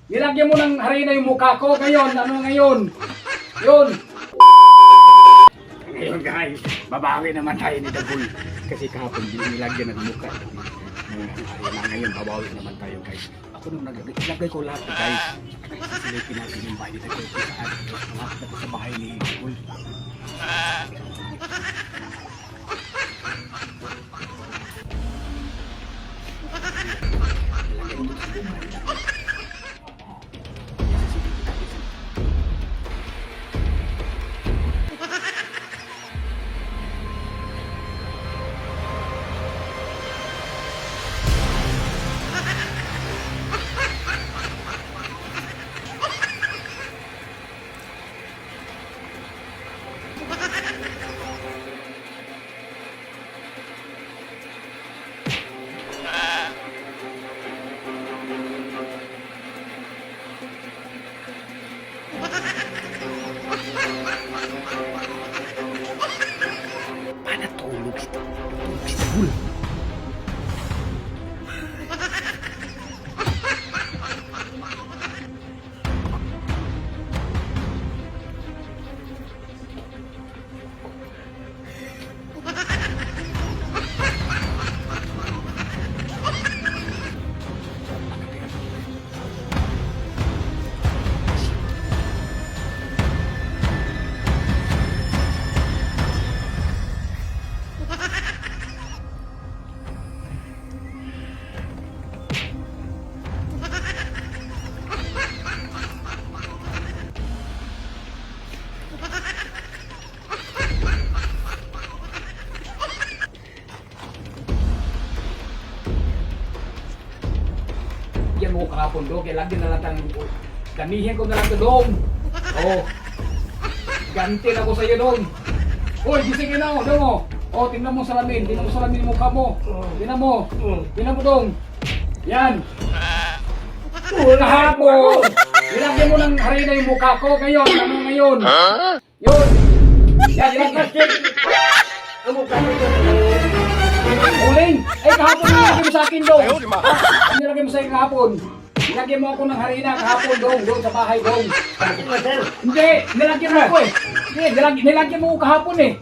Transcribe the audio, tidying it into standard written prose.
Nilagyan mo ng harina yung mukha ko. Ngayon, ano ngayon? Yun. Ngayon guys, babawi naman tayo ni Dagoy. Kasi kahapon nilagyan ng mukha. Ngayon, babawi naman tayo guys. Ako nung naglagay ko lahat guys. Silipin natin yung bahay ni Dagoy. Lahat na sa bahay ni Dagoy. Paano tulog ito? Tulog si Dagoy. Yan mo kahapon do, kaya lagi na lang tayong damihin ko na lang ito dong. Oh, ganti na ko sa iyo dong. Uy, gising ka na dong oh. Oh, tingnan mo salamin, tingnan mo salamin yung mukha mo. Tingnan mo dong. Yan. Kahapon. Nilagyan mo ng harina yung mukha ko. Ngayon, ano ngayon? Yun. Yan, nilagyan. Uling! Eh, kahapon nilagyan mo sa akin dong. Nilagyan mo sa akin kahapon. Nilagyan mo ako ng harina kahapon dong. Doon sa bahay dong. Hindi, nilagyan mo ako eh. Hindi, nilagyan mo ako kahapon eh.